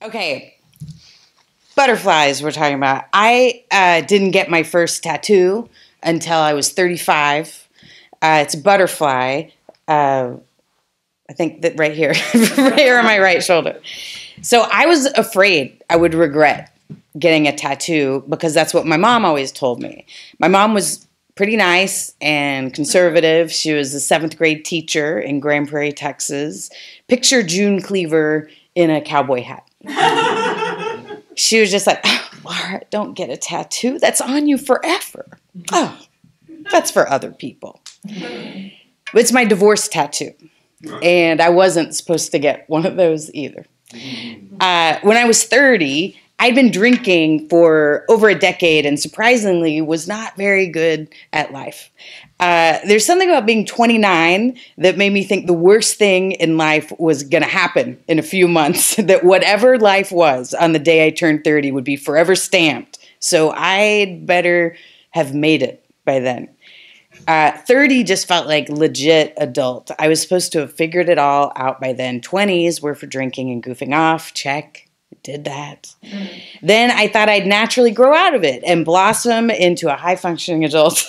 Okay, butterflies we're talking about. I didn't get my first tattoo until I was 35. It's a butterfly. I think that right here, right here on my right shoulder. So I was afraid I would regret getting a tattoo because that's what my mom always told me. My mom was pretty nice and conservative. She was a 7th grade teacher in Grand Prairie, Texas. Picture June Cleaver in a cowboy hat. She was just like, oh, Laura, don't get a tattoo. That's on you forever. Oh, that's for other people. It's my divorce tattoo. And I wasn't supposed to get one of those either. When I was 30, I'd been drinking for over a decade and surprisingly was not very good at life. There's something about being 29 that made me think the worst thing in life was going to happen in a few months, that whatever life was on the day I turned 30 would be forever stamped. So I'd better have made it by then. 30 just felt like legit adult. I was supposed to have figured it all out by then. 20s were for drinking and goofing off. Check. Did that. Then I thought I'd naturally grow out of it and blossom into a high-functioning adult.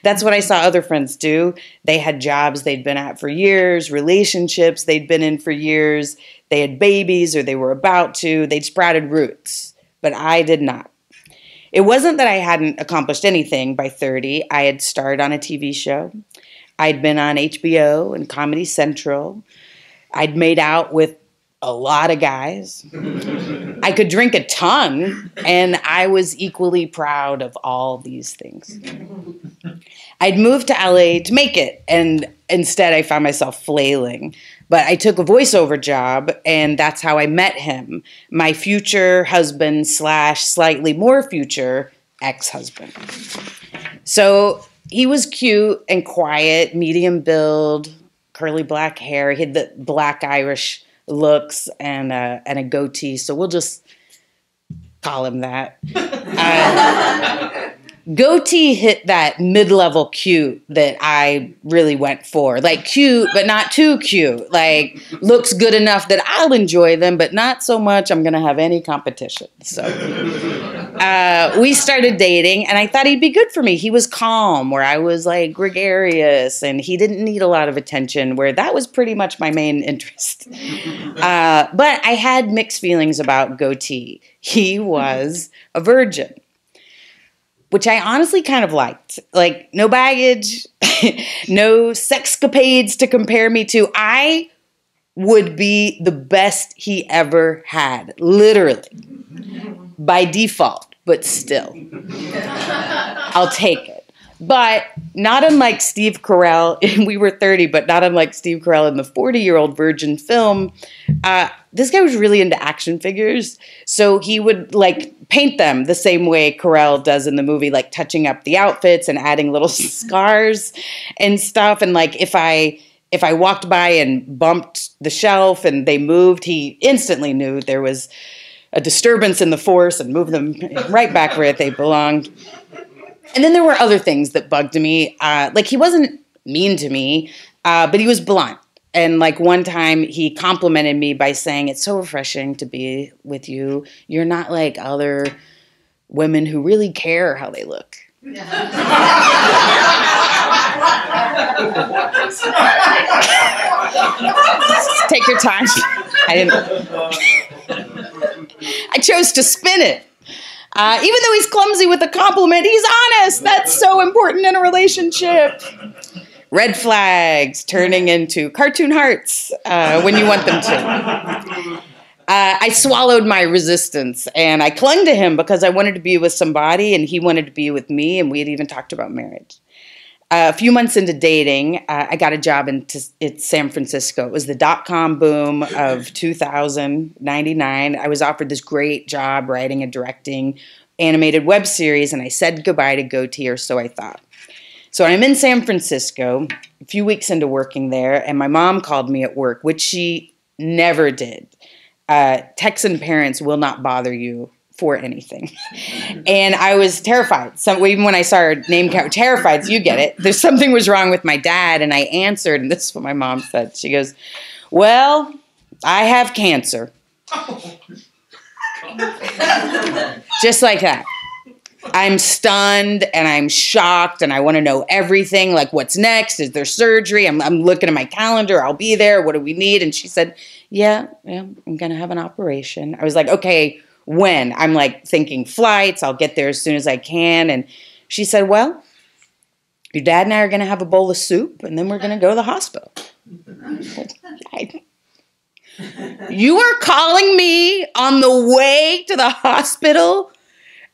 That's what I saw other friends do. They had jobs they'd been at for years, relationships they'd been in for years. They had babies or they were about to. They'd sprouted roots. But I did not. It wasn't that I hadn't accomplished anything by 30. I had starred on a TV show. I'd been on HBO and Comedy Central. I'd made out with a lot of guys. I could drink a ton, and I was equally proud of all these things. I'd moved to LA to make it, and instead I found myself flailing. But I took a voiceover job, and that's how I met him, my future husband / slightly more future ex-husband. So he was cute and quiet, medium build, curly black hair. He had the black Irish looks and a goatee, so we'll just call him that. Goatee hit that mid-level cute that I really went for. Like cute, but not too cute. Like looks good enough that I'll enjoy them, but not so much I'm going to have any competition. So we started dating, and I thought he'd be good for me. He was calm, where I was like gregarious, and he didn't need a lot of attention, where that was pretty much my main interest. But I had mixed feelings about Goatee. He was a virgin, which I honestly kind of liked. Like, no baggage, no sexcapades to compare me to. I would be the best he ever had, literally, by default, but still. I'll take it. But not unlike Steve Carell, we were 30, but not unlike Steve Carell in the 40-year-old virgin film, this guy was really into action figures. So he would like paint them the same way Carell does in the movie, like touching up the outfits and adding little scars and stuff. And like if I walked by and bumped the shelf and they moved, he instantly knew there was a disturbance in the force and moved them right back where they belonged. And then there were other things that bugged me. Like he wasn't mean to me, but he was blunt. And like one time he complimented me by saying, "It's so refreshing to be with you. You're not like other women who really care how they look." Take your time. I chose to spin it. Even though he's clumsy with a compliment, he's honest. That's so important in a relationship. Red flags turning into cartoon hearts when you want them to. I swallowed my resistance, and I clung to him because I wanted to be with somebody, and he wanted to be with me, and we had even talked about marriage. A few months into dating, I got a job in San Francisco. It was the dot-com boom of 2000, 99. I was offered this great job writing and directing animated web series, and I said goodbye to Goatee, or so I thought. So I'm in San Francisco, a few weeks into working there, and my mom called me at work, which she never did. Texan parents will not bother you for anything. And I was terrified. So even when I saw her name count, terrified, so you get it. There's something was wrong with my dad, and I answered, and this is what my mom said. She goes, "Well, I have cancer." Just like that. I'm stunned and I'm shocked and I want to know everything. Like, what's next? Is there surgery? I'm looking at my calendar. I'll be there. What do we need? And she said, yeah, I'm going to have an operation. I was like, okay, when? I'm like thinking flights. I'll get there as soon as I can. And she said, well, your dad and I are going to have a bowl of soup and then we're going to go to the hospital. You are calling me on the way to the hospital?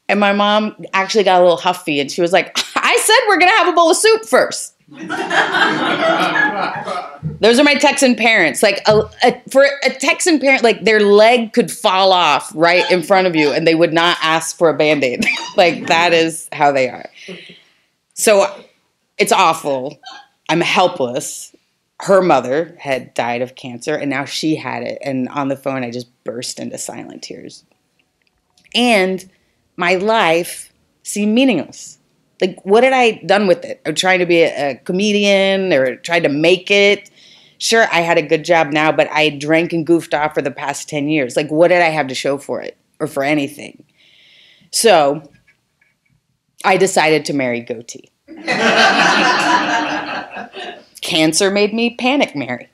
And my mom actually got a little huffy and she was like, I said we're going to have a bowl of soup first. Those are my Texan parents. Like for a Texan parent, like their leg could fall off right in front of you and they would not ask for a Band-Aid. Like that is how they are. So it's awful. I'm helpless. Her mother had died of cancer and now she had it. And on the phone, I just burst into silent tears. And my life seemed meaningless. Like, what had I done with it? I was trying to be a comedian or tried to make it. Sure, I had a good job now, but I drank and goofed off for the past 10 years. Like, what did I have to show for it or for anything? So I decided to marry Goatee. Cancer made me panic marry.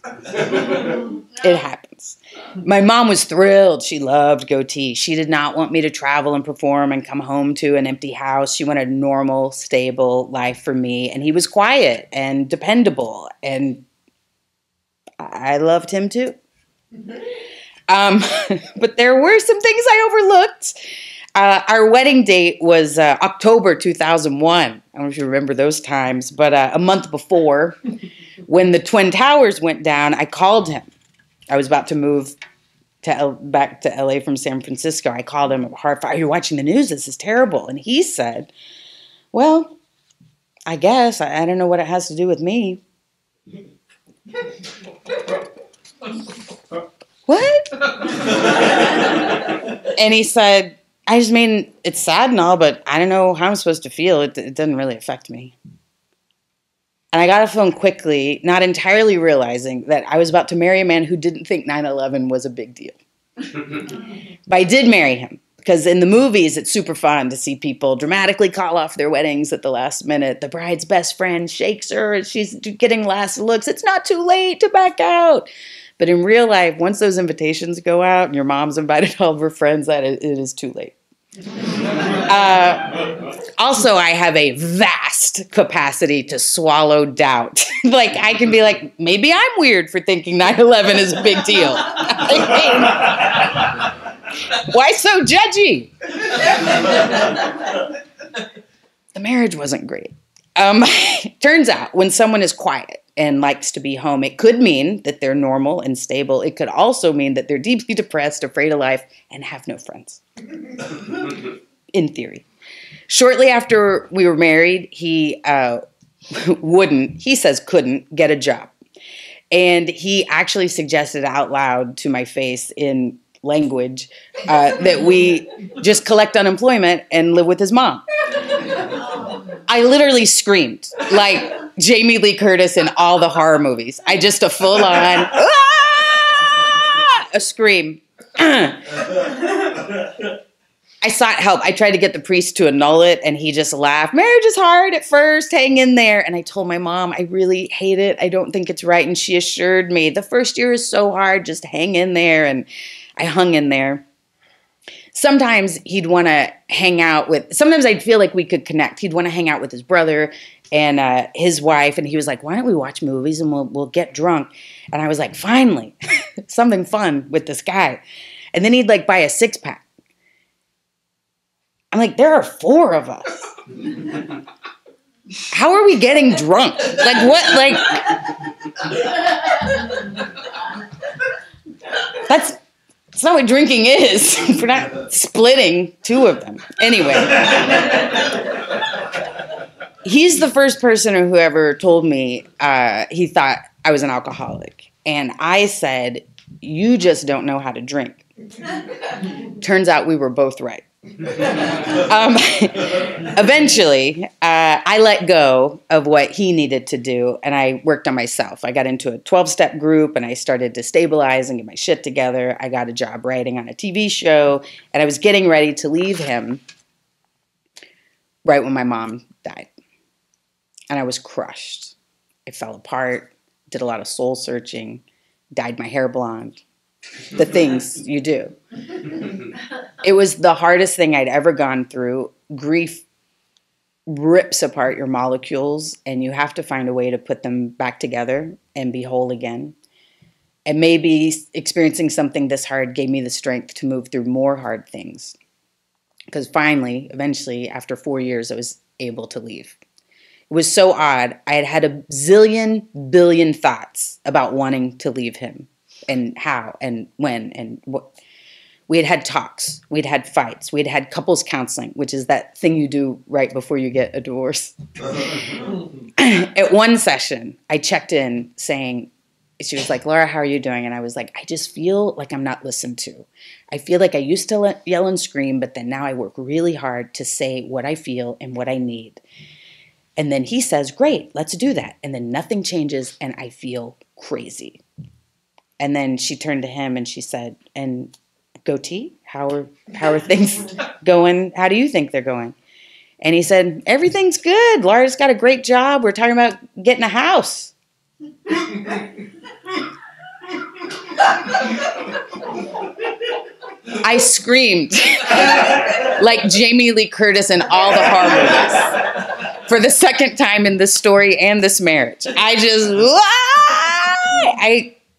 It happens. My mom was thrilled. She loved Goatee. She did not want me to travel and perform and come home to an empty house. She wanted a normal, stable life for me. And he was quiet and dependable. And I loved him too. But there were some things I overlooked. Our wedding date was October 2001. I don't know if you remember those times, but a month before, when the Twin Towers went down, I called him. I was about to move back to LA from San Francisco. I called him, are you watching the news? This is terrible. And he said, well, I guess. I don't know what it has to do with me. What? And he said, I just mean, it's sad and all, but I don't know how I'm supposed to feel. It doesn't really affect me. And I got a phone quickly, not entirely realizing that I was about to marry a man who didn't think 9/11 was a big deal. But I did marry him because in the movies, it's super fun to see people dramatically call off their weddings at the last minute. The bride's best friend shakes her. She's getting last looks. It's not too late to back out. But in real life, once those invitations go out and your mom's invited all of her friends, it is too late. Also, I have a vast capacity to swallow doubt. Like, I can be like, maybe I'm weird for thinking 9/11 is a big deal. Why so judgy? The marriage wasn't great. Turns out, when someone is quiet and likes to be home, it could mean that they're normal and stable. It could also mean that they're deeply depressed, afraid of life, and have no friends. In theory. Shortly after we were married, he couldn't get a job. And he actually suggested out loud to my face in language that we just collect unemployment and live with his mom. I literally screamed like Jamie Lee Curtis in all the horror movies. I just a full on a scream. I sought help. I tried to get the priest to annul it, and he just laughed. Marriage is hard at first. Hang in there. And I told my mom, I really hate it. I don't think it's right. And she assured me, the first year is so hard. Just hang in there. And I hung in there. Sometimes he'd want to hang out with, sometimes I'd feel like we could connect. He'd want to hang out with his brother and his wife. And he was like, why don't we watch movies and we'll get drunk? And I was like, finally, something fun with this guy. And then he'd like buy a 6-pack. I'm like, there are 4 of us. How are we getting drunk? Like what? Like that's not what drinking is. We're not splitting 2 of them. Anyway, he's the first person who ever told me he thought I was an alcoholic. And I said, you just don't know how to drink. Turns out we were both right. Eventually, I let go of what he needed to do, and I worked on myself. I got into a 12-step group, and I started to stabilize and get my shit together. I got a job writing on a TV show, and I was getting ready to leave him right when my mom died. And I was crushed. I fell apart, did a lot of soul searching, dyed my hair blonde, the things you do. It was the hardest thing I'd ever gone through. Grief rips apart your molecules, and you have to find a way to put them back together and be whole again. And maybe experiencing something this hard gave me the strength to move through more hard things. Because finally, eventually, after 4 years, I was able to leave. It was so odd. I had had a zillion billion thoughts about wanting to leave him and how and when and what. We had had talks. We'd had fights. We'd had couples counseling, which is that thing you do right before you get a divorce. At one session, I checked in saying, she was like, Laura, how are you doing? And I was like, I just feel like I'm not listened to. I feel like I used to yell and scream, but then now I work really hard to say what I feel and what I need. And then he says, great, let's do that. And then nothing changes and I feel crazy. And then she turned to him and she said, and Goatee, how are things going? How do you think they're going? And he said, everything's good. Laura's got a great job. We're talking about getting a house. I screamed like Jamie Lee Curtis in all the horror movies for the second time in this story and this marriage. I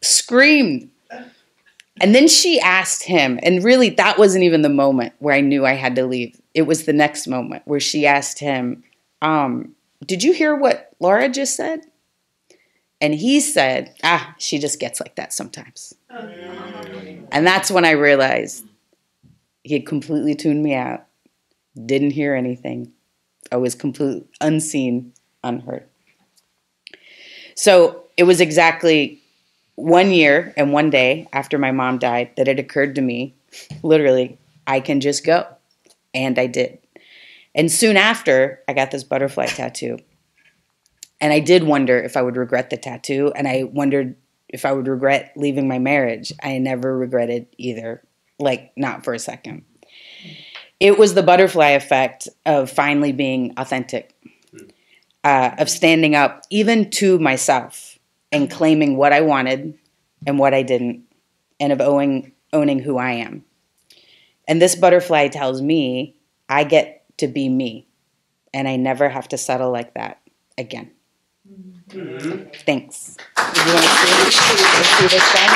screamed. And then she asked him, and really that wasn't even the moment where I knew I had to leave. It was the next moment where she asked him, did you hear what Laura just said? And he said, she just gets like that sometimes. And that's when I realized he had completely tuned me out, didn't hear anything. I was completely unseen, unheard. So it was exactly 1 year and 1 day after my mom died that it occurred to me, literally, I can just go. And I did. And soon after, I got this butterfly tattoo. And I did wonder if I would regret the tattoo. And I wondered if I would regret leaving my marriage. I never regretted either. Like, not for a second. It was the butterfly effect of finally being authentic. Of standing up even to myself and claiming what I wanted and what I didn't. And of owning who I am. And this butterfly tells me I get to be me. And I never have to settle like that again. Mm-hmm. Thanks. You want to see this guy?